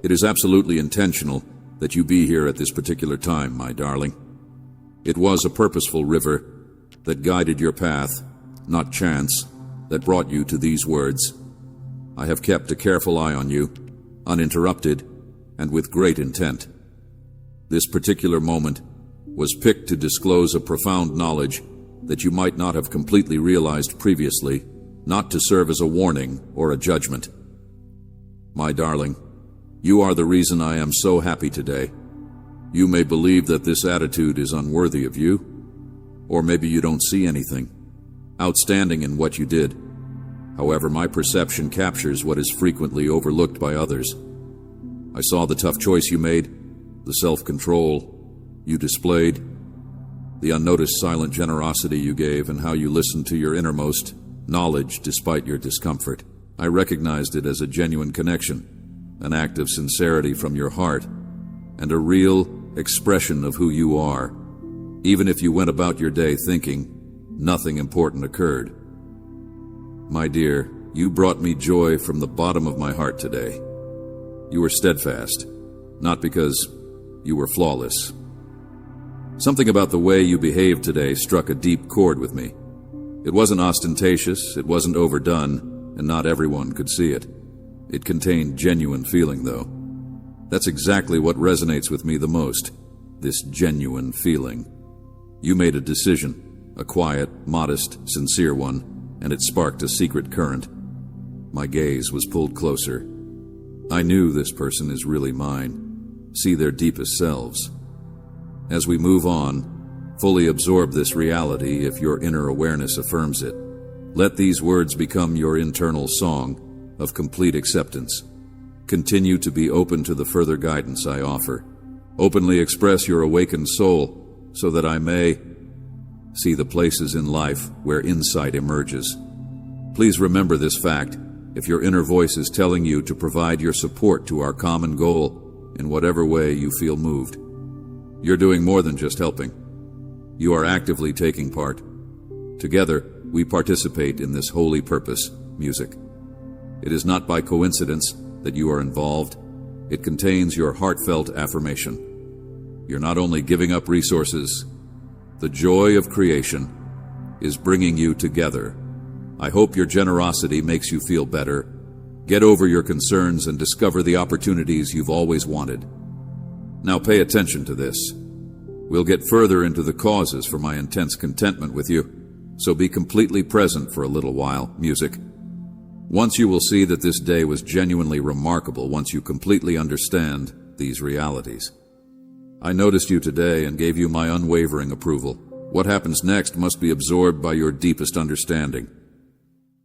It is absolutely intentional that you be here at this particular time, my darling. It was a purposeful river that guided your path, not chance, that brought you to these words. I have kept a careful eye on you, uninterrupted, and with great intent. This particular moment was picked to disclose a profound knowledge that you might not have completely realized previously, not to serve as a warning or a judgment. My darling, you are the reason I am so happy today. You may believe that this attitude is unworthy of you, or maybe you don't see anything outstanding in what you did. However, my perception captures what is frequently overlooked by others. I saw the tough choice you made, the self-control you displayed, the unnoticed silent generosity you gave, and how you listened to your innermost knowledge despite your discomfort. I recognized it as a genuine connection, an act of sincerity from your heart, and a real expression of who you are, even if you went about your day thinking nothing important occurred. My dear, you brought me joy from the bottom of my heart today. You were steadfast, not because you were flawless. Something about the way you behaved today struck a deep chord with me. It wasn't ostentatious, it wasn't overdone, and not everyone could see it. It contained genuine feeling, though. That's exactly what resonates with me the most, this genuine feeling. You made a decision, a quiet, modest, sincere one, and it sparked a secret current. My gaze was pulled closer. I knew this person is really mine. See their deepest selves. As we move on, fully absorb this reality if your inner awareness affirms it. Let these words become your internal song of complete acceptance. Continue to be open to the further guidance I offer. Openly express your awakened soul so that I may see the places in life where insight emerges. Please remember this fact if your inner voice is telling you to provide your support to our common goal in whatever way you feel moved. You're doing more than just helping. You are actively taking part. Together, we participate in this holy purpose, music. It is not by coincidence that you are involved. It contains your heartfelt affirmation. You're not only giving up resources, the joy of creation is bringing you together. I hope your generosity makes you feel better. Get over your concerns and discover the opportunities you've always wanted. Now pay attention to this. We'll get further into the causes for my intense contentment with you, so be completely present for a little while, music. Once you will see that this day was genuinely remarkable once you completely understand these realities. I noticed you today and gave you my unwavering approval. What happens next must be absorbed by your deepest understanding.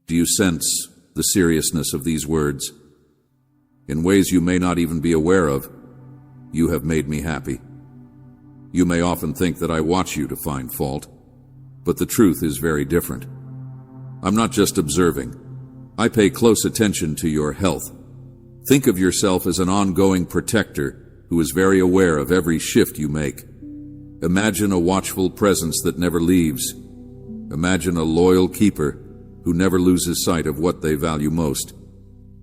Do you sense the seriousness of these words? In ways you may not even be aware of, you have made me happy. You may often think that I watch you to find fault, but the truth is very different. I'm not just observing. I pay close attention to your health. Think of yourself as an ongoing protector who is very aware of every shift you make. Imagine a watchful presence that never leaves. Imagine a loyal keeper who never loses sight of what they value most.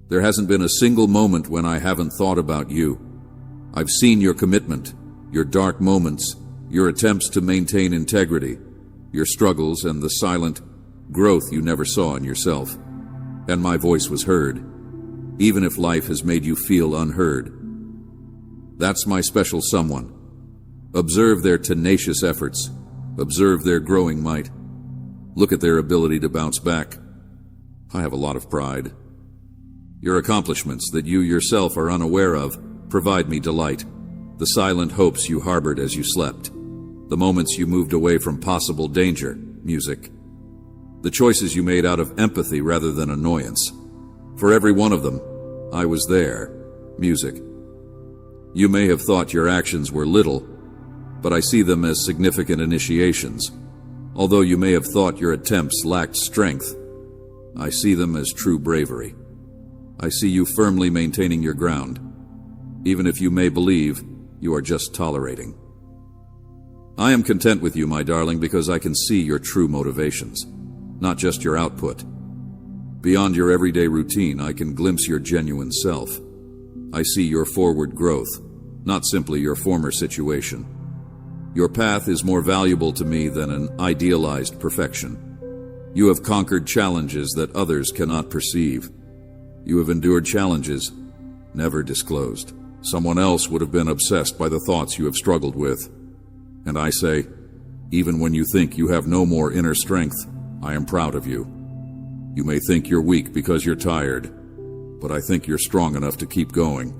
There hasn't been a single moment when I haven't thought about you. I've seen your commitment, your dark moments, your attempts to maintain integrity, your struggles, and the silent growth you never saw in yourself. And my voice was heard, even if life has made you feel unheard. That's my special someone. Observe their tenacious efforts. Observe their growing might. Look at their ability to bounce back. I have a lot of pride. Your accomplishments that you yourself are unaware of provide me delight. The silent hopes you harbored as you slept. The moments you moved away from possible danger, music. The choices you made out of empathy rather than annoyance. For every one of them, I was there, music. You may have thought your actions were little, but I see them as significant initiations. Although you may have thought your attempts lacked strength, I see them as true bravery. I see you firmly maintaining your ground, even if you may believe you are just tolerating. I am content with you, my darling, because I can see your true motivations, not just your output. Beyond your everyday routine, I can glimpse your genuine self. I see your forward growth, not simply your former situation. Your path is more valuable to me than an idealized perfection. You have conquered challenges that others cannot perceive. You have endured challenges never disclosed. Someone else would have been obsessed by the thoughts you have struggled with. And I say, even when you think you have no more inner strength, I am proud of you. You may think you're weak because you're tired, but I think you're strong enough to keep going.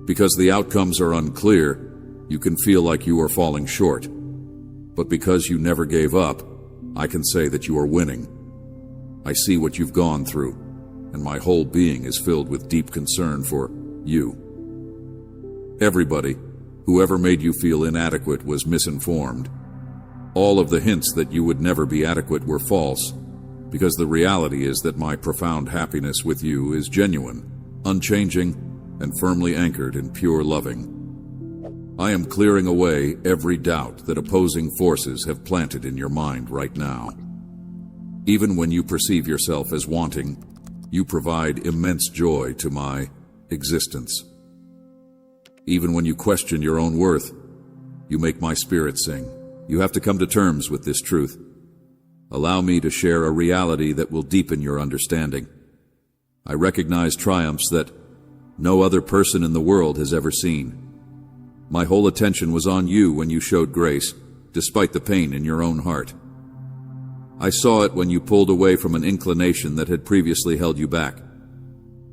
Because the outcomes are unclear, you can feel like you are falling short. But because you never gave up, I can say that you are winning. I see what you've gone through, and my whole being is filled with deep concern for you. Everybody, whoever made you feel inadequate, was misinformed. All of the hints that you would never be adequate were false, because the reality is that my profound happiness with you is genuine, unchanging, and firmly anchored in pure loving. I am clearing away every doubt that opposing forces have planted in your mind right now. Even when you perceive yourself as wanting, you provide immense joy to my existence. Even when you question your own worth, you make my spirit sing. You have to come to terms with this truth. Allow me to share a reality that will deepen your understanding. I recognize triumphs that no other person in the world has ever seen. My whole attention was on you when you showed grace, despite the pain in your own heart. I saw it when you pulled away from an inclination that had previously held you back.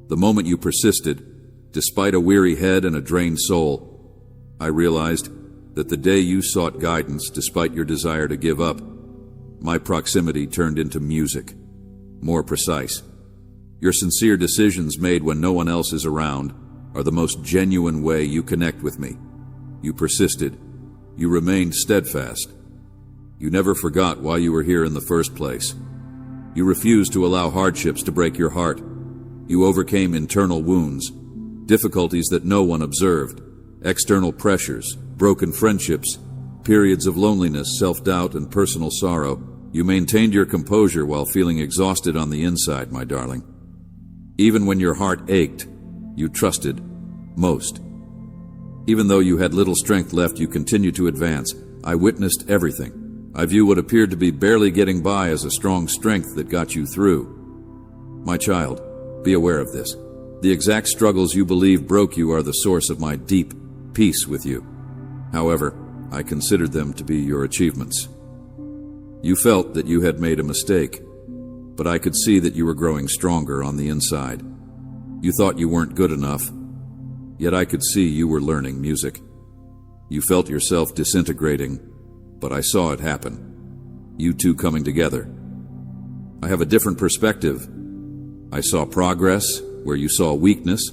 The moment you persisted, despite a weary head and a drained soul, I realized that the day you sought guidance despite your desire to give up, my proximity turned into music, more precise. Your sincere decisions made when no one else is around are the most genuine way you connect with me. You persisted. You remained steadfast. You never forgot why you were here in the first place. You refused to allow hardships to break your heart. You overcame internal wounds, difficulties that no one observed, external pressures, broken friendships, periods of loneliness, self-doubt, and personal sorrow. You maintained your composure while feeling exhausted on the inside, my darling. Even when your heart ached, you trusted most. Even though you had little strength left, you continued to advance. I witnessed everything. I view what appeared to be barely getting by as a strong strength that got you through. My child, be aware of this. The exact struggles you believe broke you are the source of my deep peace with you. However, I considered them to be your achievements. You felt that you had made a mistake, but I could see that you were growing stronger on the inside. You thought you weren't good enough, yet I could see you were learning music. You felt yourself disintegrating, but I saw it happen. You two coming together. I have a different perspective. I saw progress where you saw weakness.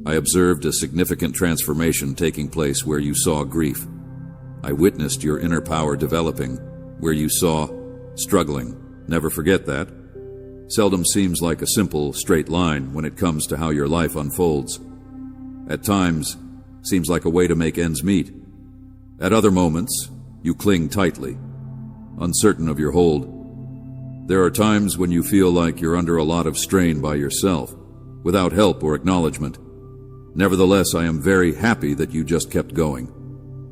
I observed a significant transformation taking place where you saw grief. I witnessed your inner power developing where you saw struggling. Never forget that. Seldom seems like a simple, straight line when it comes to how your life unfolds. At times, seems like a way to make ends meet. At other moments, you cling tightly, uncertain of your hold. There are times when you feel like you're under a lot of strain by yourself, without help or acknowledgement. Nevertheless, I am very happy that you just kept going.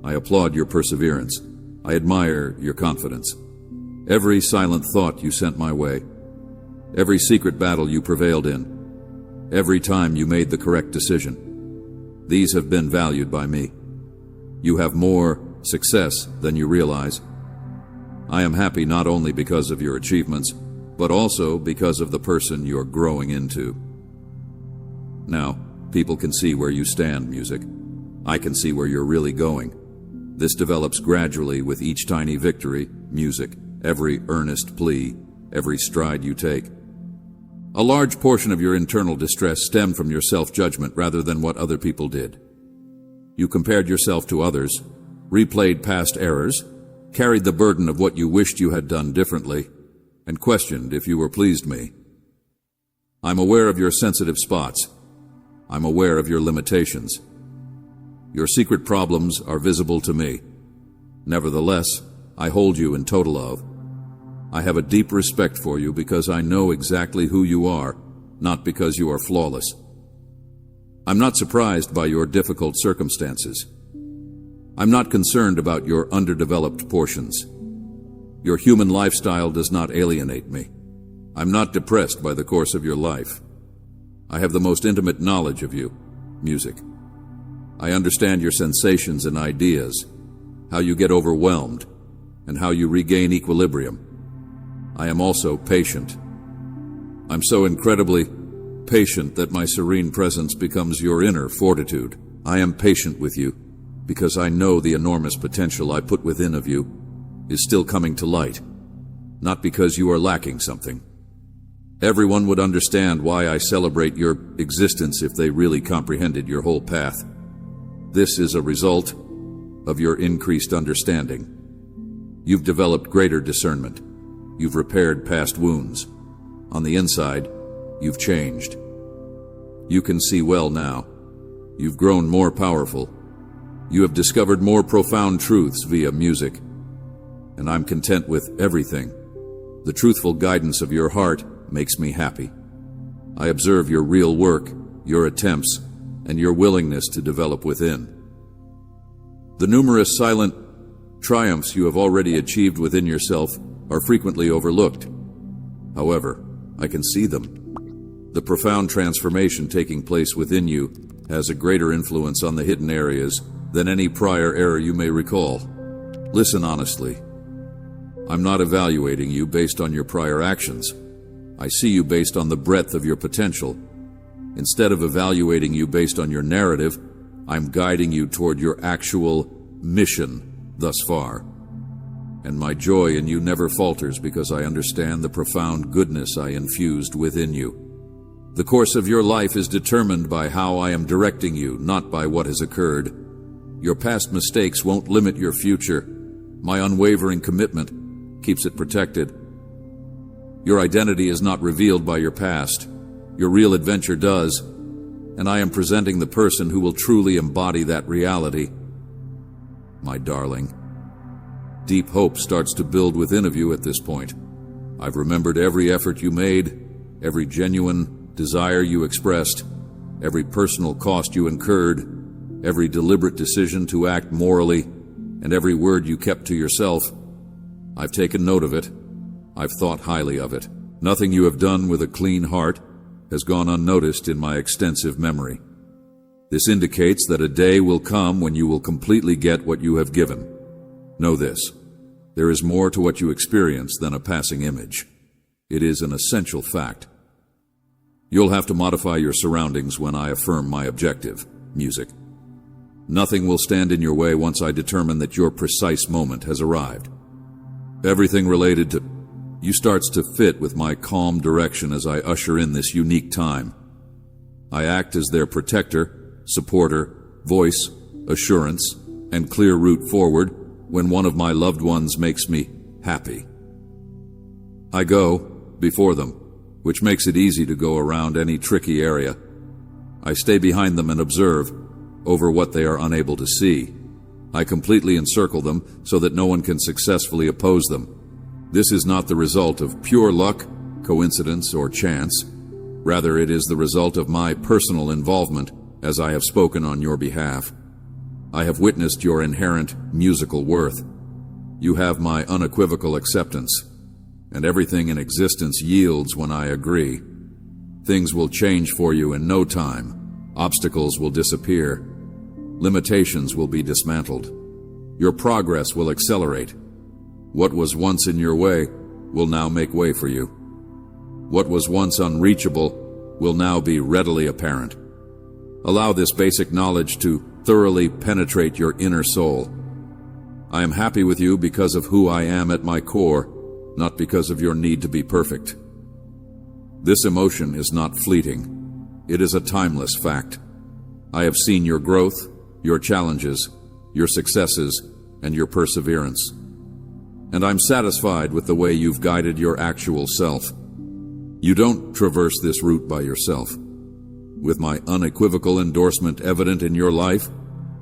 I applaud your perseverance. I admire your confidence. Every silent thought you sent my way, every secret battle you prevailed in, every time you made the correct decision, these have been valued by me. You have more success than you realize. I am happy not only because of your achievements, but also because of the person you're growing into. Now, people can see where you stand, music. I can see where you're really going. This develops gradually with each tiny victory, music, every earnest plea, every stride you take. A large portion of your internal distress stemmed from your self-judgment rather than what other people did. You compared yourself to others, replayed past errors, carried the burden of what you wished you had done differently, and questioned if you were pleased me. I'm aware of your sensitive spots. I'm aware of your limitations. Your secret problems are visible to me. Nevertheless, I hold you in total love. I have a deep respect for you because I know exactly who you are, not because you are flawless. I'm not surprised by your difficult circumstances. I'm not concerned about your underdeveloped portions. Your human lifestyle does not alienate me. I'm not depressed by the course of your life. I have the most intimate knowledge of you, music. I understand your sensations and ideas, how you get overwhelmed, and how you regain equilibrium. I am also patient. I'm so incredibly patient that my serene presence becomes your inner fortitude. I am patient with you because I know the enormous potential I put within of you is still coming to light, not because you are lacking something. Everyone would understand why I celebrate your existence if they really comprehended your whole path. This is a result of your increased understanding. You've developed greater discernment. You've repaired past wounds. On the inside, you've changed. You can see well now. You've grown more powerful. You have discovered more profound truths via music. And I'm content with everything. The truthful guidance of your heart makes me happy. I observe your real work, your attempts, and your willingness to develop within. The numerous silent triumphs you have already achieved within yourself are frequently overlooked. However, I can see them. The profound transformation taking place within you has a greater influence on the hidden areas than any prior error you may recall. Listen honestly. I'm not evaluating you based on your prior actions. I see you based on the breadth of your potential. Instead of evaluating you based on your narrative, I'm guiding you toward your actual mission thus far. And my joy in you never falters because I understand the profound goodness I infused within you. The course of your life is determined by how I am directing you, not by what has occurred. Your past mistakes won't limit your future. My unwavering commitment keeps it protected. Your identity is not revealed by your past. Your real adventure does, and I am presenting the person who will truly embody that reality. My darling, deep hope starts to build within of you at this point. I've remembered every effort you made, every genuine desire you expressed, every personal cost you incurred, every deliberate decision to act morally, and every word you kept to yourself. I've taken note of it. I've thought highly of it. Nothing you have done with a clean heart has gone unnoticed in my extensive memory. This indicates that a day will come when you will completely get what you have given. Know this: there is more to what you experience than a passing image. It is an essential fact. You'll have to modify your surroundings when I affirm my objective, music. Nothing will stand in your way once I determine that your precise moment has arrived. Everything related to you starts to fit with my calm direction as I usher in this unique time. I act as their protector, supporter, voice, assurance, and clear route forward when one of my loved ones makes me happy. I go before them, which makes it easy to go around any tricky area. I stay behind them and observe over what they are unable to see. I completely encircle them so that no one can successfully oppose them. This is not the result of pure luck, coincidence, or chance. Rather, it is the result of my personal involvement as I have spoken on your behalf. I have witnessed your inherent musical worth. You have my unequivocal acceptance, and everything in existence yields when I agree. Things will change for you in no time. Obstacles will disappear. Limitations will be dismantled. Your progress will accelerate. What was once in your way will now make way for you. What was once unreachable will now be readily apparent. Allow this basic knowledge to thoroughly penetrate your inner soul. I am happy with you because of who I am at my core, not because of your need to be perfect. This emotion is not fleeting. It is a timeless fact. I have seen your growth, your challenges, your successes, and your perseverance. And I'm satisfied with the way you've guided your actual self. You don't traverse this route by yourself. With my unequivocal endorsement evident in your life,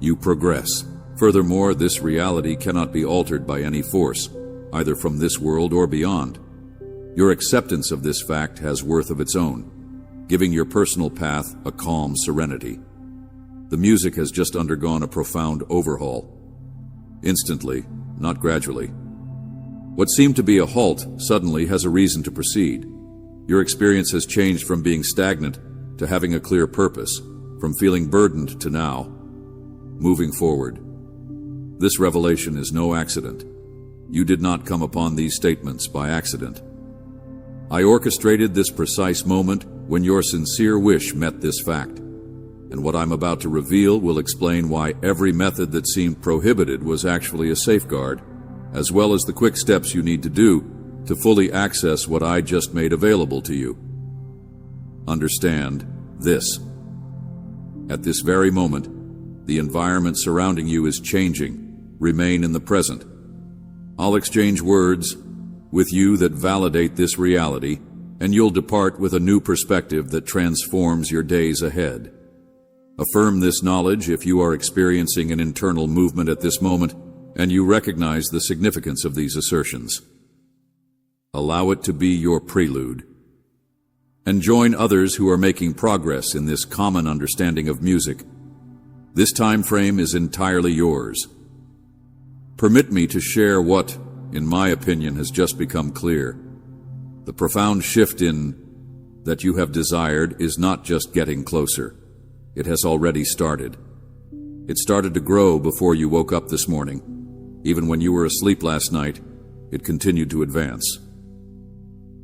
you progress. Furthermore, this reality cannot be altered by any force, either from this world or beyond. Your acceptance of this fact has worth of its own, giving your personal path a calm serenity. The music has just undergone a profound overhaul. Instantly, not gradually. What seemed to be a halt suddenly has a reason to proceed. Your experience has changed from being stagnant to having a clear purpose, from feeling burdened to now moving forward. This revelation is no accident. You did not come upon these statements by accident. I orchestrated this precise moment when your sincere wish met this fact. And what I'm about to reveal will explain why every method that seemed prohibited was actually a safeguard, as well as the quick steps you need to do to fully access what I just made available to you. Understand this. At this very moment, the environment surrounding you is changing. Remain in the present. I'll exchange words with you that validate this reality, and you'll depart with a new perspective that transforms your days ahead. Affirm this knowledge if you are experiencing an internal movement at this moment and you recognize the significance of these assertions. Allow it to be your prelude. And join others who are making progress in this common understanding of music. This time frame is entirely yours. Permit me to share what, in my opinion, has just become clear. The profound shift that you have desired is not just getting closer. It has already started. It started to grow before you woke up this morning. Even when you were asleep last night, it continued to advance.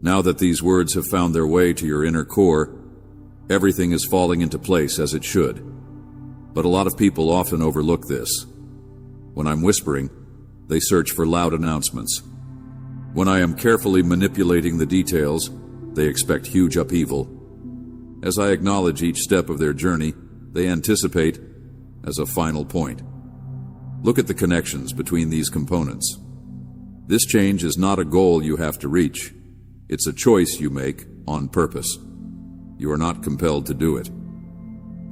Now that these words have found their way to your inner core, everything is falling into place as it should. But a lot of people often overlook this. When I'm whispering, they search for loud announcements. When I am carefully manipulating the details, they expect huge upheaval. As I acknowledge each step of their journey, they anticipate as a final point. Look at the connections between these components. This change is not a goal you have to reach. It's a choice you make on purpose. You are not compelled to do it.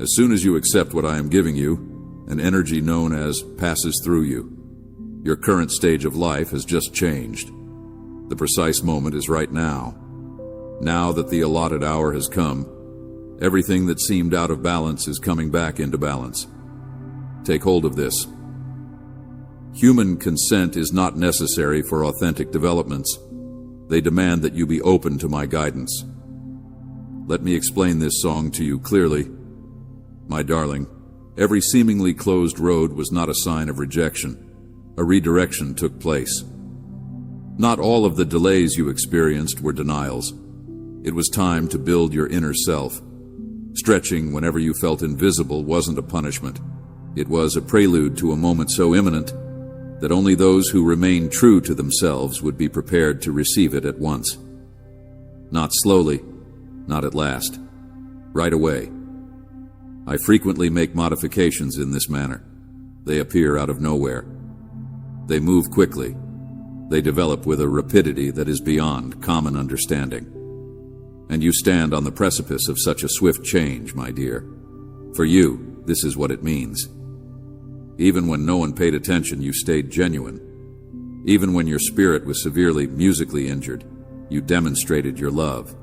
As soon as you accept what I am giving you, an energy known as passes through you. Your current stage of life has just changed. The precise moment is right now. Now that the allotted hour has come, everything that seemed out of balance is coming back into balance. Take hold of this. Human consent is not necessary for authentic developments. They demand that you be open to my guidance. Let me explain this song to you clearly. My darling, every seemingly closed road was not a sign of rejection. A redirection took place. Not all of the delays you experienced were denials. It was time to build your inner self. Stretching whenever you felt invisible wasn't a punishment. It was a prelude to a moment so imminent that only those who remained true to themselves would be prepared to receive it at once. Not slowly, not at last, right away. I frequently make modifications in this manner. They appear out of nowhere. They move quickly. They develop with a rapidity that is beyond common understanding. And you stand on the precipice of such a swift change, my dear. For you, this is what it means. Even when no one paid attention, you stayed genuine. Even when your spirit was severely musically injured, you demonstrated your love.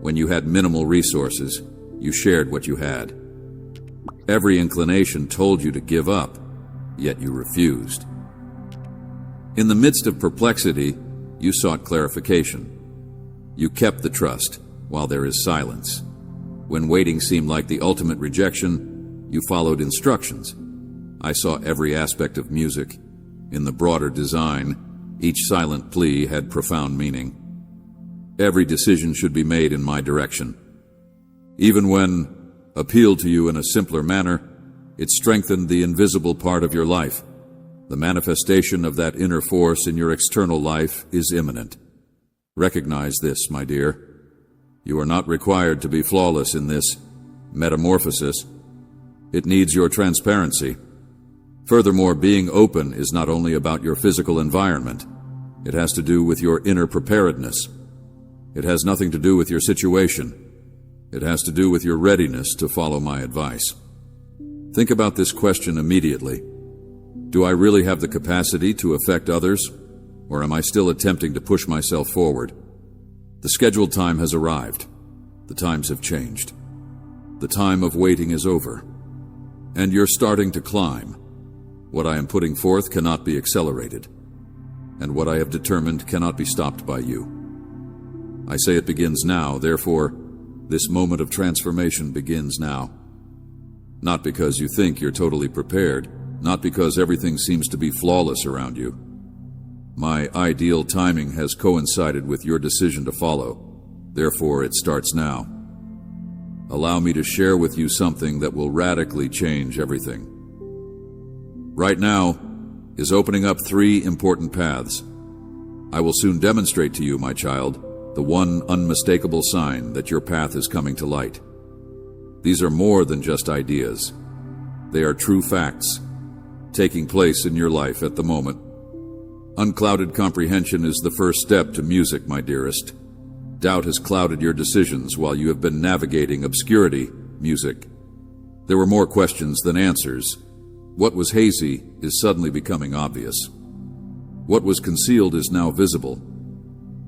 When you had minimal resources, you shared what you had. Every inclination told you to give up, yet you refused. In the midst of perplexity, you sought clarification. You kept the trust while there is silence. When waiting seemed like the ultimate rejection, you followed instructions. I saw every aspect of music. In the broader design, each silent plea had profound meaning. Every decision should be made in my direction. Even when appealed to you in a simpler manner, it strengthened the invisible part of your life. The manifestation of that inner force in your external life is imminent. Recognize this, my dear. You are not required to be flawless in this metamorphosis. It needs your transparency. Furthermore, being open is not only about your physical environment. It has to do with your inner preparedness. It has nothing to do with your situation. It has to do with your readiness to follow my advice. Think about this question immediately. Do I really have the capacity to affect others, or am I still attempting to push myself forward? The scheduled time has arrived. The times have changed. The time of waiting is over. And you're starting to climb. What I am putting forth cannot be accelerated, and what I have determined cannot be stopped by you. I say it begins now, therefore, this moment of transformation begins now. Not because you think you're totally prepared, not because everything seems to be flawless around you. My ideal timing has coincided with your decision to follow, therefore it starts now. Allow me to share with you something that will radically change everything. Right now is opening up 3 important paths. I will soon demonstrate to you, my child, the one unmistakable sign that your path is coming to light. These are more than just ideas. They are true facts, taking place in your life at the moment. Unclouded comprehension is the first step to music, my dearest. Doubt has clouded your decisions while you have been navigating obscurity, music. There were more questions than answers. What was hazy is suddenly becoming obvious. What was concealed is now visible.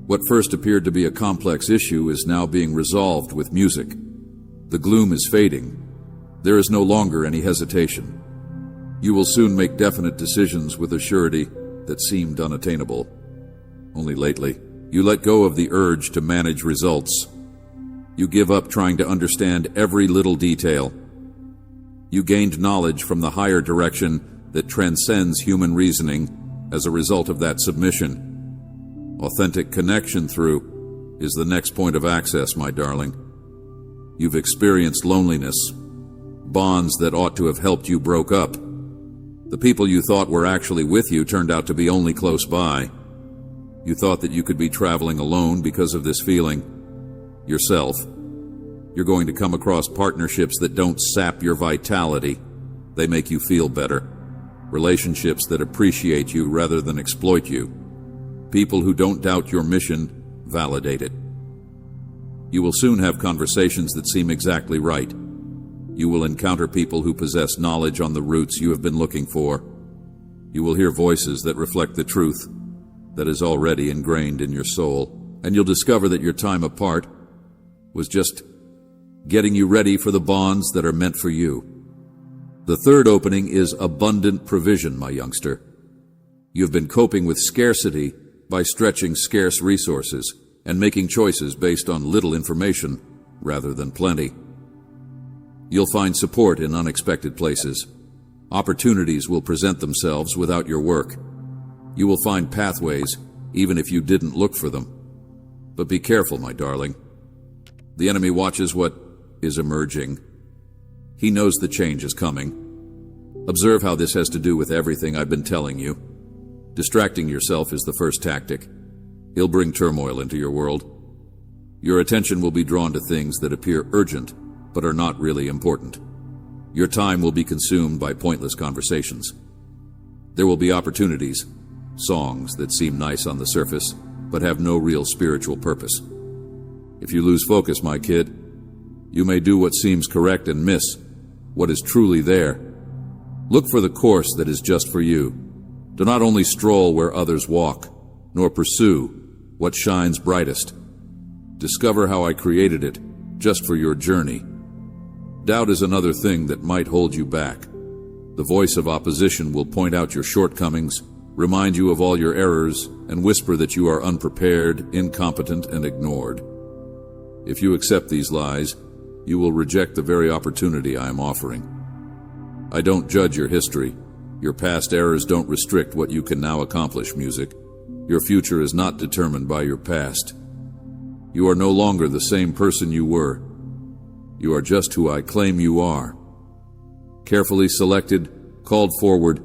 What first appeared to be a complex issue is now being resolved with music. The gloom is fading. There is no longer any hesitation. You will soon make definite decisions with a surety that seemed unattainable. Only lately, you let go of the urge to manage results. You give up trying to understand every little detail. You gained knowledge from the higher direction that transcends human reasoning as a result of that submission. Authentic connection through is the next point of access, my darling. You've experienced loneliness. Bonds that ought to have helped you broke up. The people you thought were actually with you turned out to be only close by. You thought that you could be traveling alone because of this feeling. Yourself. You're going to come across partnerships that don't sap your vitality. They make you feel better. Relationships that appreciate you rather than exploit you. People who don't doubt your mission, validate it. You will soon have conversations that seem exactly right. You will encounter people who possess knowledge on the roots you have been looking for. You will hear voices that reflect the truth that is already ingrained in your soul, and you'll discover that your time apart was just getting you ready for the bonds that are meant for you. The third opening is abundant provision, my youngster. You've been coping with scarcity by stretching scarce resources and making choices based on little information rather than plenty. You'll find support in unexpected places. Opportunities will present themselves without your work. You will find pathways, even if you didn't look for them. But be careful, my darling. The enemy watches what is emerging. He knows the change is coming. Observe how this has to do with everything I've been telling you. Distracting yourself is the first tactic. He'll bring turmoil into your world. Your attention will be drawn to things that appear urgent, but are not really important. Your time will be consumed by pointless conversations. There will be opportunities, songs that seem nice on the surface, but have no real spiritual purpose. If you lose focus, my kid, you may do what seems correct and miss what is truly there. Look for the course that is just for you. Do not only stroll where others walk, nor pursue what shines brightest. Discover how I created it just for your journey. Doubt is another thing that might hold you back. The voice of opposition will point out your shortcomings, remind you of all your errors, and whisper that you are unprepared, incompetent, and ignored. If you accept these lies, you will reject the very opportunity I am offering. I don't judge your history. Your past errors don't restrict what you can now accomplish, music. Your future is not determined by your past. You are no longer the same person you were. You are just who I claim you are. Carefully selected, called forward,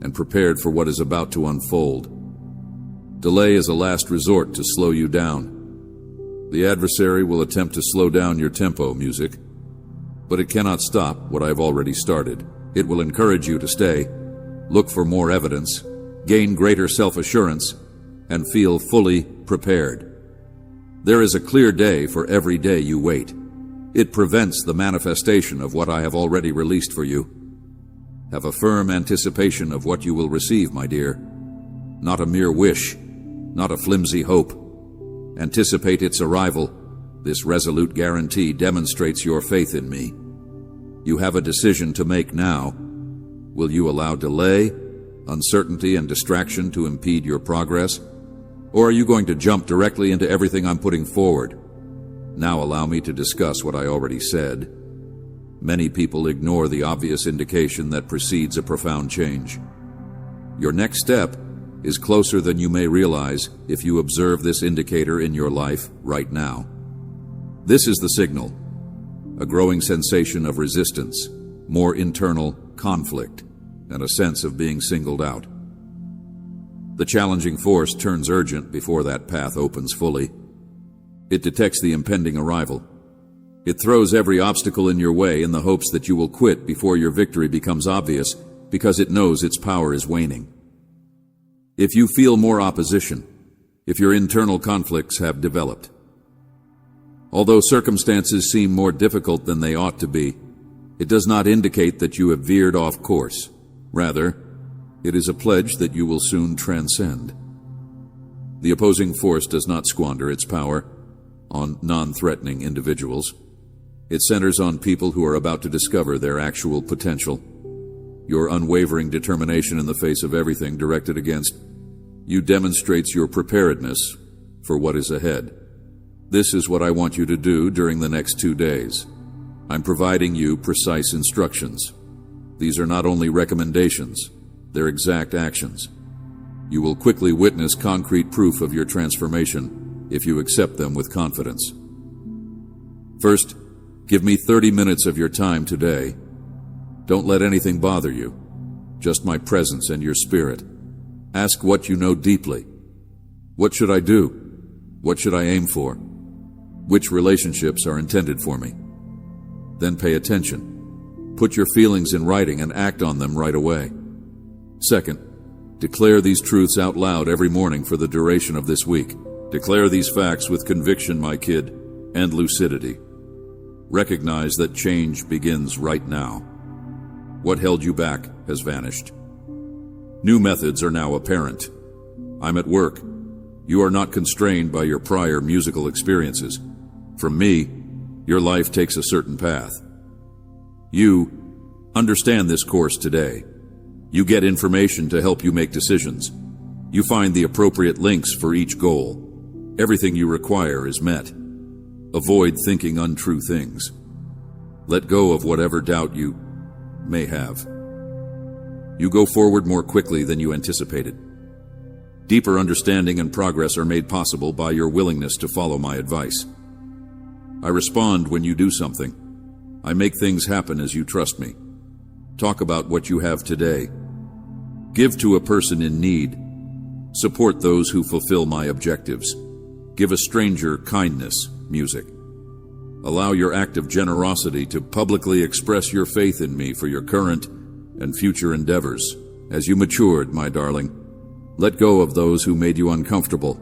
and prepared for what is about to unfold. Delay is a last resort to slow you down. The adversary will attempt to slow down your tempo, music, but it cannot stop what I have already started. It will encourage you to stay, look for more evidence, gain greater self-assurance, and feel fully prepared. There is a clear day for every day you wait. It prevents the manifestation of what I have already released for you. Have a firm anticipation of what you will receive, my dear. Not a mere wish, not a flimsy hope. Anticipate its arrival. This resolute guarantee demonstrates your faith in me. You have a decision to make now. Will you allow delay, uncertainty, and distraction to impede your progress? Or are you going to jump directly into everything I'm putting forward? Now allow me to discuss what I already said. Many people ignore the obvious indication that precedes a profound change. Your next step is closer than you may realize if you observe this indicator in your life right now. This is the signal, a growing sensation of resistance, more internal conflict, and a sense of being singled out. The challenging force turns urgent before that path opens fully. It detects the impending arrival. It throws every obstacle in your way in the hopes that you will quit before your victory becomes obvious, because it knows its power is waning. If you feel more opposition, if your internal conflicts have developed, although circumstances seem more difficult than they ought to be, it does not indicate that you have veered off course. Rather, it is a pledge that you will soon transcend. The opposing force does not squander its power on non-threatening individuals. It centers on people who are about to discover their actual potential. Your unwavering determination in the face of everything directed against you demonstrates your preparedness for what is ahead. This is what I want you to do during the next 2 days. I'm providing you precise instructions. These are not only recommendations, they're exact actions. You will quickly witness concrete proof of your transformation if you accept them with confidence. First, give me 30 minutes of your time today. Don't let anything bother you, just my presence and your spirit. Ask what you know deeply. What should I do? What should I aim for? Which relationships are intended for me? Then pay attention. Put your feelings in writing and act on them right away. Second, declare these truths out loud every morning for the duration of this week. Declare these facts with conviction, my kid, and lucidity. Recognize that change begins right now. What held you back has vanished. New methods are now apparent. I'm at work. You are not constrained by your prior musical experiences. From me, your life takes a certain path. You understand this course today. You get information to help you make decisions. You find the appropriate links for each goal. Everything you require is met. Avoid thinking untrue things. Let go of whatever doubt you may have. You go forward more quickly than you anticipated. Deeper understanding and progress are made possible by your willingness to follow my advice. I respond when you do something. I make things happen as you trust me. Talk about what you have today. Give to a person in need. Support those who fulfill my objectives. Give a stranger kindness, music. Allow your act of generosity to publicly express your faith in me for your current and future endeavors. As you matured, my darling, let go of those who made you uncomfortable.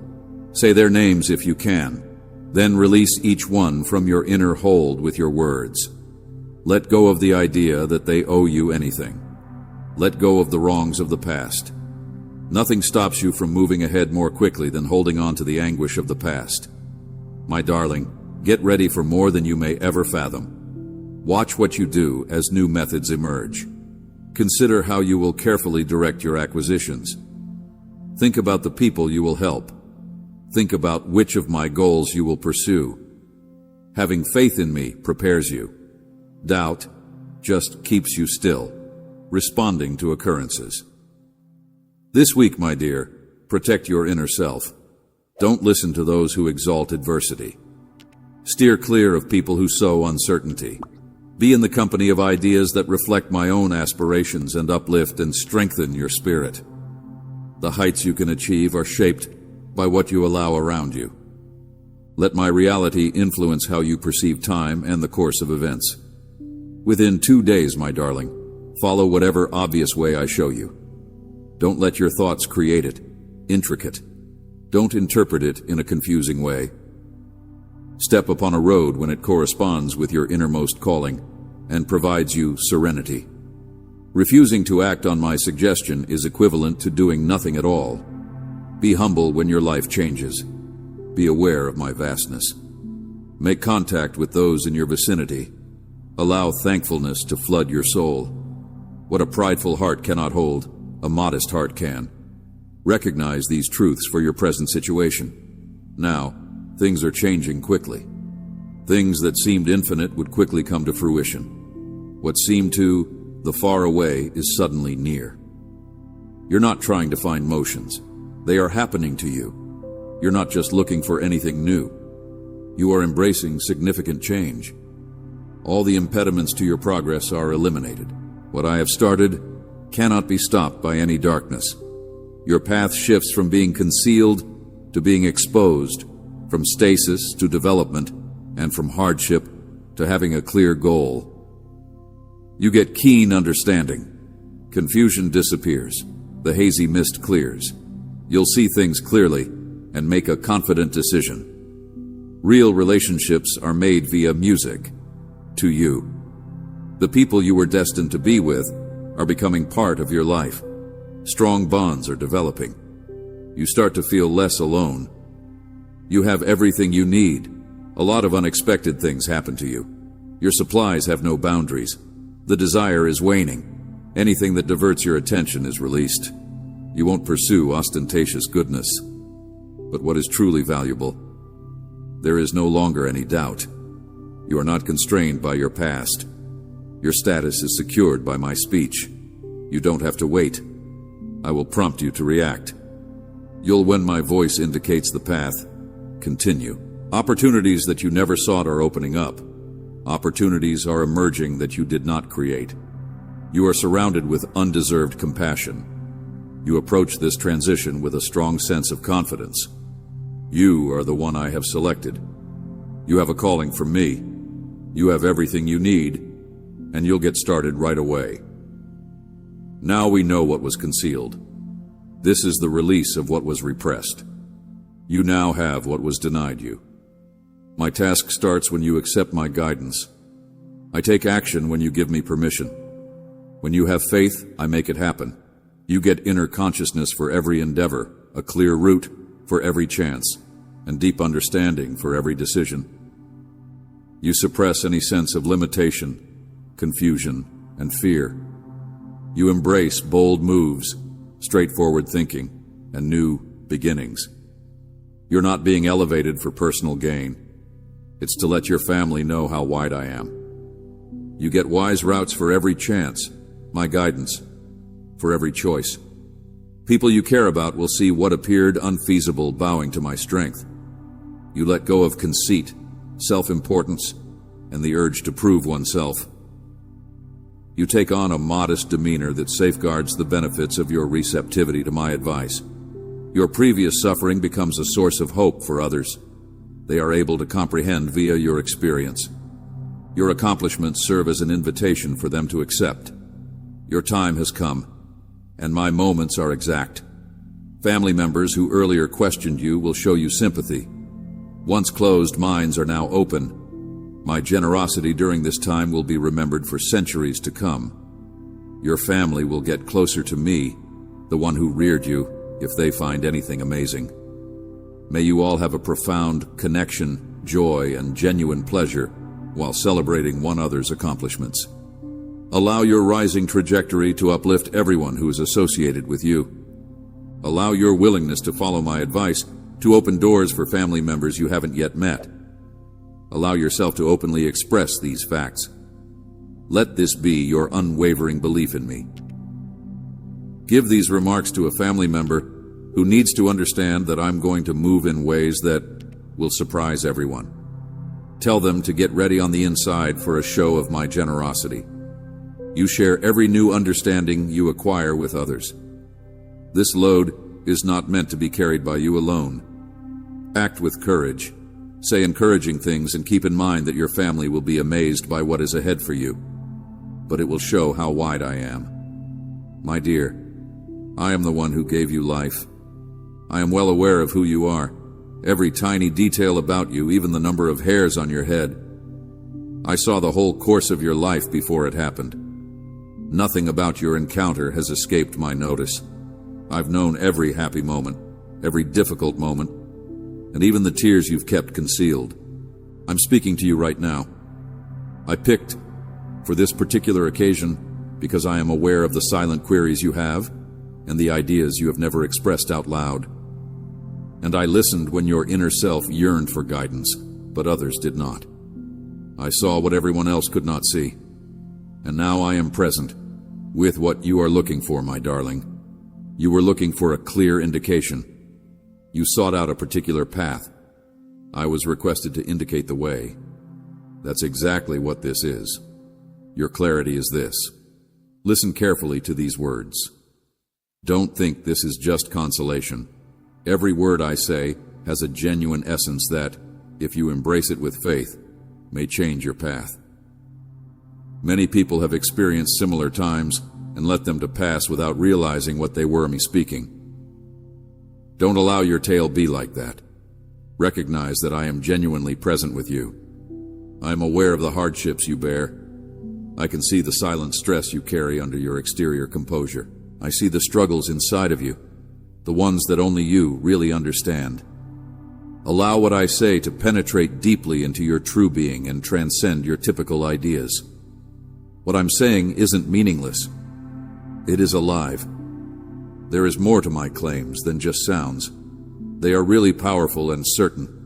Say their names if you can. Then release each one from your inner hold with your words. Let go of the idea that they owe you anything. Let go of the wrongs of the past. Nothing stops you from moving ahead more quickly than holding on to the anguish of the past. My darling, get ready for more than you may ever fathom. Watch what you do as new methods emerge. Consider how you will carefully direct your acquisitions. Think about the people you will help. Think about which of my goals you will pursue. Having faith in me prepares you. Doubt just keeps you still, responding to occurrences. This week, my dear, protect your inner self. Don't listen to those who exalt adversity. Steer clear of people who sow uncertainty. Be in the company of ideas that reflect my own aspirations and uplift and strengthen your spirit. The heights you can achieve are shaped by what you allow around you. Let my reality influence how you perceive time and the course of events. Within 2 days, my darling, follow whatever obvious way I show you. Don't let your thoughts create it, intricate. Don't interpret it in a confusing way. Step upon a road when it corresponds with your innermost calling and provides you serenity. Refusing to act on my suggestion is equivalent to doing nothing at all. Be humble when your life changes. Be aware of my vastness. Make contact with those in your vicinity. Allow thankfulness to flood your soul. What a prideful heart cannot hold, a modest heart can. Recognize these truths for your present situation. Now, things are changing quickly. Things that seemed infinite would quickly come to fruition. What seemed the far away is suddenly near. You're not trying to find motions. They are happening to you. You're not just looking for anything new. You are embracing significant change. All the impediments to your progress are eliminated. What I have started cannot be stopped by any darkness. Your path shifts from being concealed to being exposed, from stasis to development, and from hardship to having a clear goal. You get keen understanding. Confusion disappears. The hazy mist clears. You'll see things clearly and make a confident decision. Real relationships are made via music, to you. The people you were destined to be with are becoming part of your life. Strong bonds are developing. You start to feel less alone. You have everything you need. A lot of unexpected things happen to you. Your supplies have no boundaries. The desire is waning. Anything that diverts your attention is released. You won't pursue ostentatious goodness. But what is truly valuable? There is no longer any doubt. You are not constrained by your past. Your status is secured by my speech. You don't have to wait. I will prompt you to react. You'll, when my voice indicates the path, continue. Opportunities that you never sought are opening up. Opportunities are emerging that you did not create. You are surrounded with undeserved compassion. You approach this transition with a strong sense of confidence. You are the one I have selected. You have a calling from me. You have everything you need, and you'll get started right away. Now we know what was concealed. This is the release of what was repressed. You now have what was denied you. My task starts when you accept my guidance. I take action when you give me permission. When you have faith, I make it happen. You get inner consciousness for every endeavor, a clear route for every chance, and deep understanding for every decision. You suppress any sense of limitation, confusion, and fear. You embrace bold moves, straightforward thinking, and new beginnings. You're not being elevated for personal gain. It's to let your family know how wide I am. You get wise routes for every chance, my guidance, for every choice. People you care about will see what appeared unfeasible bowing to my strength. You let go of conceit, self-importance, and the urge to prove oneself. You take on a modest demeanor that safeguards the benefits of your receptivity to my advice. Your previous suffering becomes a source of hope for others. They are able to comprehend via your experience. Your accomplishments serve as an invitation for them to accept. Your time has come, and my moments are exact. Family members who earlier questioned you will show you sympathy. Once closed minds are now open. My generosity during this time will be remembered for centuries to come. Your family will get closer to me, the one who reared you, if they find anything amazing. May you all have a profound connection, joy, and genuine pleasure while celebrating one another's accomplishments. Allow your rising trajectory to uplift everyone who is associated with you. Allow your willingness to follow my advice to open doors for family members you haven't yet met. Allow yourself to openly express these facts. Let this be your unwavering belief in me. Give these remarks to a family member who needs to understand that I'm going to move in ways that will surprise everyone. Tell them to get ready on the inside for a show of my generosity. You share every new understanding you acquire with others. This load is not meant to be carried by you alone. Act with courage. Say encouraging things and keep in mind that your family will be amazed by what is ahead for you. But it will show how wide I am. My dear, I am the one who gave you life. I am well aware of who you are, every tiny detail about you, even the number of hairs on your head. I saw the whole course of your life before it happened. Nothing about your encounter has escaped my notice. I've known every happy moment, every difficult moment, and even the tears you've kept concealed. I'm speaking to you right now. I picked For this particular occasion, because I am aware of the silent queries you have and the ideas you have never expressed out loud. And I listened when your inner self yearned for guidance, but others did not. I saw what everyone else could not see. And now I am present with what you are looking for, my darling. You were looking for a clear indication. You sought out a particular path. I was requested to indicate the way. That's exactly what this is. Your clarity is this. Listen carefully to these words. Don't think this is just consolation. Every word I say has a genuine essence that, if you embrace it with faith, may change your path. Many people have experienced similar times and let them to pass without realizing what they were speaking. Don't allow your tale be like that. Recognize that I am genuinely present with you. I am aware of the hardships you bear. I can see the silent stress you carry under your exterior composure. I see the struggles inside of you, the ones that only you really understand. Allow what I say to penetrate deeply into your true being and transcend your typical ideas. What I'm saying isn't meaningless. It is alive. There is more to my claims than just sounds. They are really powerful and certain.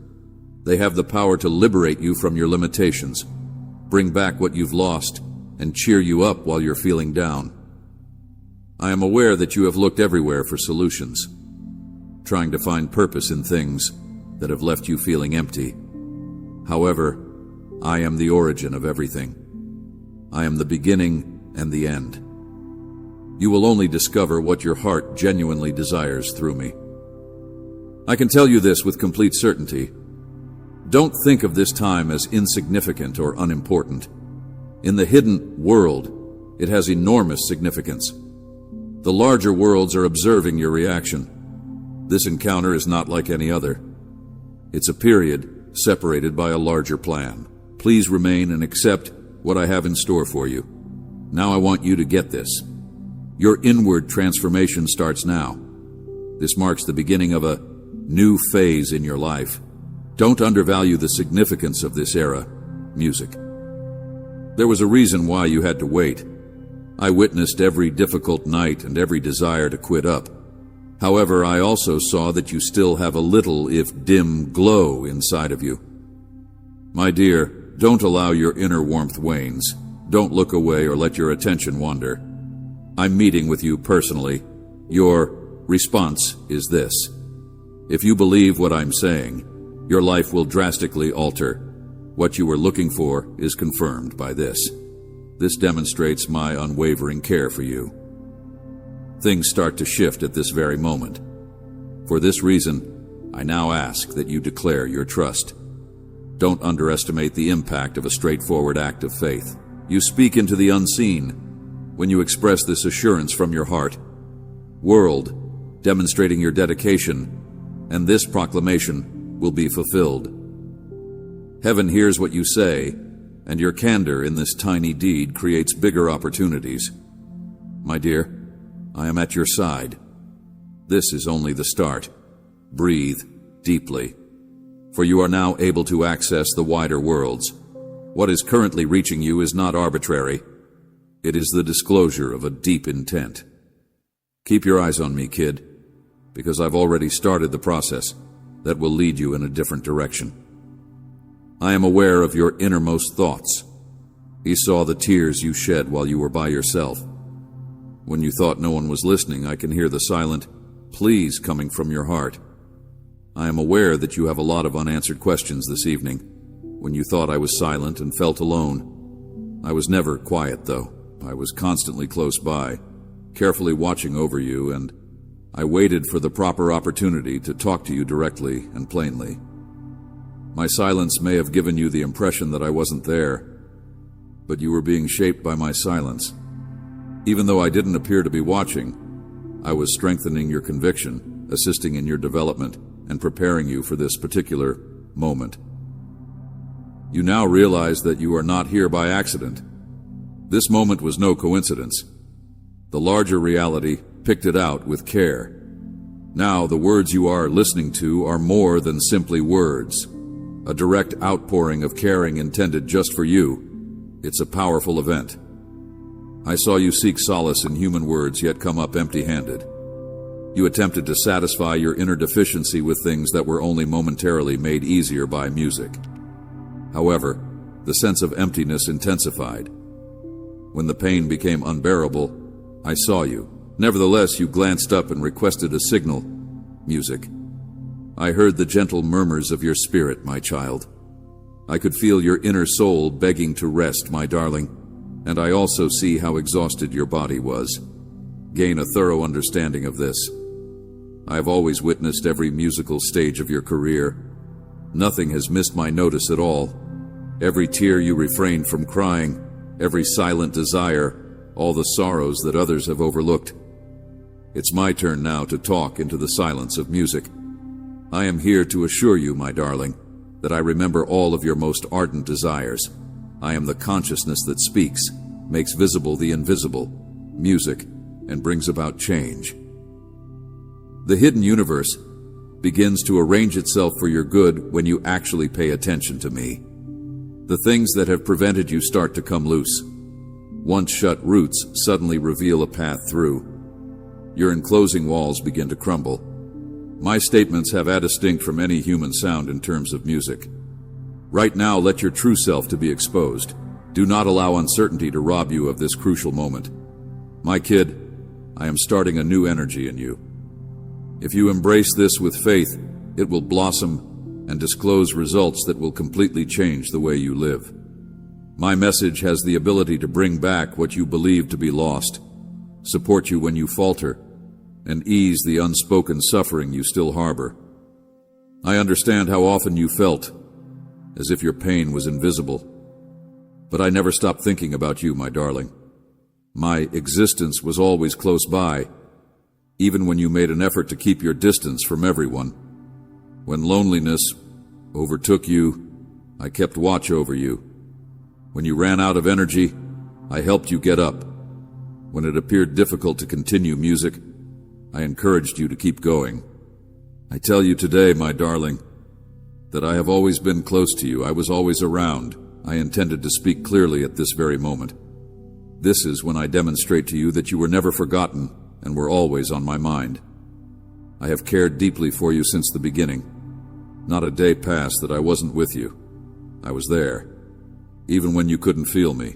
They have the power to liberate you from your limitations, bring back what you've lost, and cheer you up while you're feeling down. I am aware that you have looked everywhere for solutions, trying to find purpose in things that have left you feeling empty. However, I am the origin of everything. I am the beginning and the end. You will only discover what your heart genuinely desires through me. I can tell you this with complete certainty. Don't think of this time as insignificant or unimportant. In the hidden world, it has enormous significance. The larger worlds are observing your reaction. This encounter is not like any other. It's a period separated by a larger plan. Please remain and accept what I have in store for you. Now I want you to get this. Your inward transformation starts now. This marks the beginning of a new phase in your life. Don't undervalue the significance of this era, music. There was a reason why you had to wait. I witnessed every difficult night and every desire to quit up. However, I also saw that you still have a little, if dim, glow inside of you. My dear, don't allow your inner warmth wanes. Don't look away or let your attention wander. I'm meeting with you personally. Your response is this. If you believe what I'm saying, your life will drastically alter. What you were looking for is confirmed by this. This demonstrates my unwavering care for you. Things start to shift at this very moment. For this reason, I now ask that you declare your trust. Don't underestimate the impact of a straightforward act of faith. You speak into the unseen when you express this assurance from your heart. World, demonstrating your dedication, and this proclamation will be fulfilled. Heaven hears what you say, and your candor in this tiny deed creates bigger opportunities. My dear, I am at your side. This is only the start. Breathe deeply, for you are now able to access the wider worlds. What is currently reaching you is not arbitrary. It is the disclosure of a deep intent. Keep your eyes on me, kid, because I've already started the process that will lead you in a different direction. I am aware of your innermost thoughts. He saw the tears you shed while you were by yourself. When you thought no one was listening, I can hear the silent pleas coming from your heart. I am aware that you have a lot of unanswered questions this evening. When you thought I was silent and felt alone, I was never quiet, though. I was constantly close by, carefully watching over you, and I waited for the proper opportunity to talk to you directly and plainly. My silence may have given you the impression that I wasn't there, but you were being shaped by my silence. Even though I didn't appear to be watching, I was strengthening your conviction, assisting in your development, and preparing you for this particular moment. You now realize that you are not here by accident. This moment was no coincidence. The larger reality picked it out with care. Now the words you are listening to are more than simply words, a direct outpouring of caring intended just for you. It's a powerful event. I saw you seek solace in human words, yet come up empty-handed. You attempted to satisfy your inner deficiency with things that were only momentarily made easier by music. However, the sense of emptiness intensified. When the pain became unbearable, I saw you. Nevertheless, you glanced up and requested a signal, music. I heard the gentle murmurs of your spirit, my child. I could feel your inner soul begging to rest, my darling, and I also see how exhausted your body was. Gain a thorough understanding of this. I have always witnessed every musical stage of your career. Nothing has missed my notice at all. Every tear you refrained from crying, every silent desire, all the sorrows that others have overlooked. It's my turn now to talk into the silence of music. I am here to assure you, my darling, that I remember all of your most ardent desires. I am the consciousness that speaks, makes visible the invisible, music, and brings about change. The hidden universe begins to arrange itself for your good when you actually pay attention to me. The things that have prevented you start to come loose. Once shut roots suddenly reveal a path through. Your enclosing walls begin to crumble. My statements have a distinct from any human sound in terms of music. Right now, let your true self to be exposed. Do not allow uncertainty to rob you of this crucial moment. My kid, I am starting a new energy in you. If you embrace this with faith, it will blossom and disclose results that will completely change the way you live. My message has the ability to bring back what you believe to be lost, support you when you falter, and ease the unspoken suffering you still harbor. I understand how often you felt as if your pain was invisible, but I never stopped thinking about you, my darling. My existence was always close by, even when you made an effort to keep your distance from everyone. When loneliness overtook you, I kept watch over you. When you ran out of energy, I helped you get up. When it appeared difficult to continue music, I encouraged you to keep going. I tell you today, my darling, that I have always been close to you. I was always around. I intended to speak clearly at this very moment. This is when I demonstrate to you that you were never forgotten and were always on my mind. I have cared deeply for you since the beginning. Not a day passed that I wasn't with you. I was there, even when you couldn't feel me.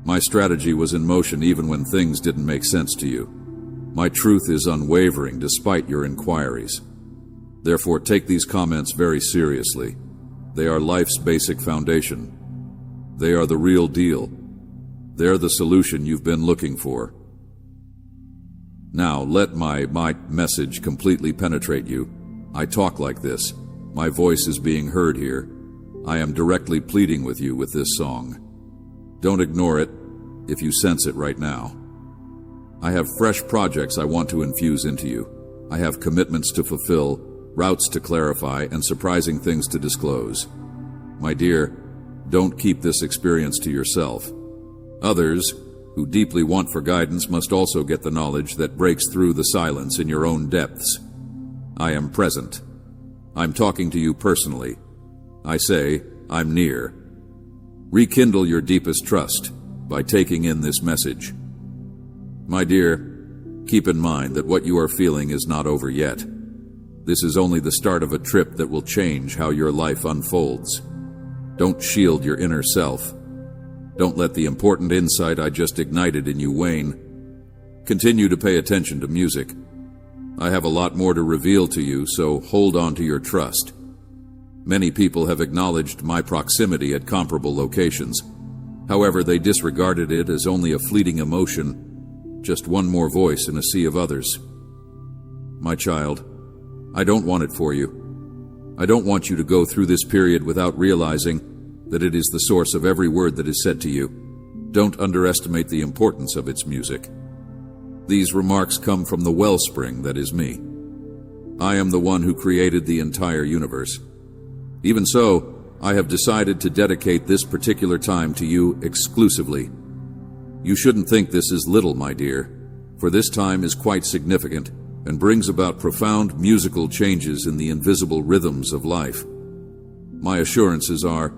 My strategy was in motion even when things didn't make sense to you. My truth is unwavering despite your inquiries. Therefore, take these comments very seriously. They are life's basic foundation. They are the real deal. They're the solution you've been looking for. Now, let my message completely penetrate you. I talk like this. My voice is being heard here. I am directly pleading with you with this song. Don't ignore it if you sense it right now. I have fresh projects I want to infuse into you. I have commitments to fulfill, routes to clarify, and surprising things to disclose. My dear, don't keep this experience to yourself. Others, who deeply want for guidance, must also get the knowledge that breaks through the silence in your own depths. I am present. I'm talking to you personally. I say, I'm near. Rekindle your deepest trust by taking in this message. My dear, keep in mind that what you are feeling is not over yet. This is only the start of a trip that will change how your life unfolds. Don't shield your inner self. Don't let the important insight I just ignited in you wane. Continue to pay attention to music. I have a lot more to reveal to you, so hold on to your trust. Many people have acknowledged my proximity at comparable locations. However, they disregarded it as only a fleeting emotion, just one more voice in a sea of others. My child, I don't want it for you. I don't want you to go through this period without realizing that it is the source of every word that is said to you. Don't underestimate the importance of its music. These remarks come from the wellspring that is me. I am the one who created the entire universe. Even so, I have decided to dedicate this particular time to you exclusively. You shouldn't think this is little, my dear, for this time is quite significant and brings about profound musical changes in the invisible rhythms of life. My assurances are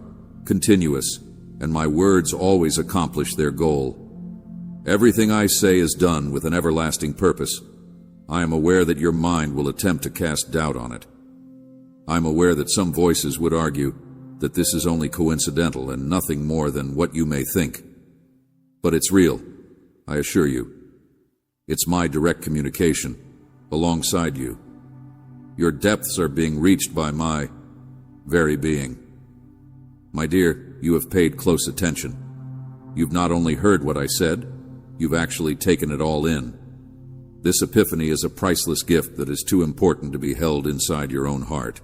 continuous, and my words always accomplish their goal. Everything I say is done with an everlasting purpose. I am aware that your mind will attempt to cast doubt on it. I am aware that some voices would argue that this is only coincidental and nothing more than what you may think. But it's real, I assure you. It's my direct communication, alongside you. Your depths are being reached by my very being. My dear, you have paid close attention. You've not only heard what I said, you've actually taken it all in. This epiphany is a priceless gift that is too important to be held inside your own heart.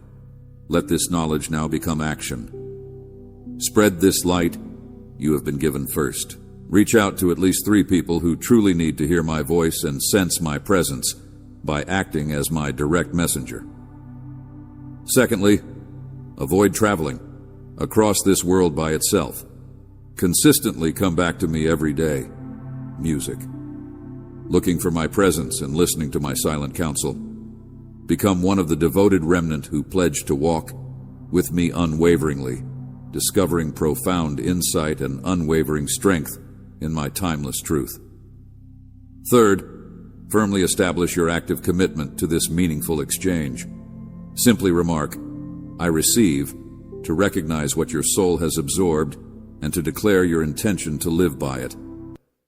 Let this knowledge now become action. Spread this light you have been given first. Reach out to at least 3 people who truly need to hear my voice and sense my presence by acting as my direct messenger. Secondly, avoid traveling across this world by itself. Consistently come back to me every day. Music. Looking for my presence and listening to my silent counsel. Become one of the devoted remnant who pledge to walk with me unwaveringly, discovering profound insight and unwavering strength in my timeless truth. Third, firmly establish your active commitment to this meaningful exchange. Simply remark, I receive, to recognize what your soul has absorbed and to declare your intention to live by it.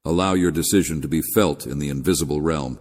Allow your decision to be felt in the invisible realm,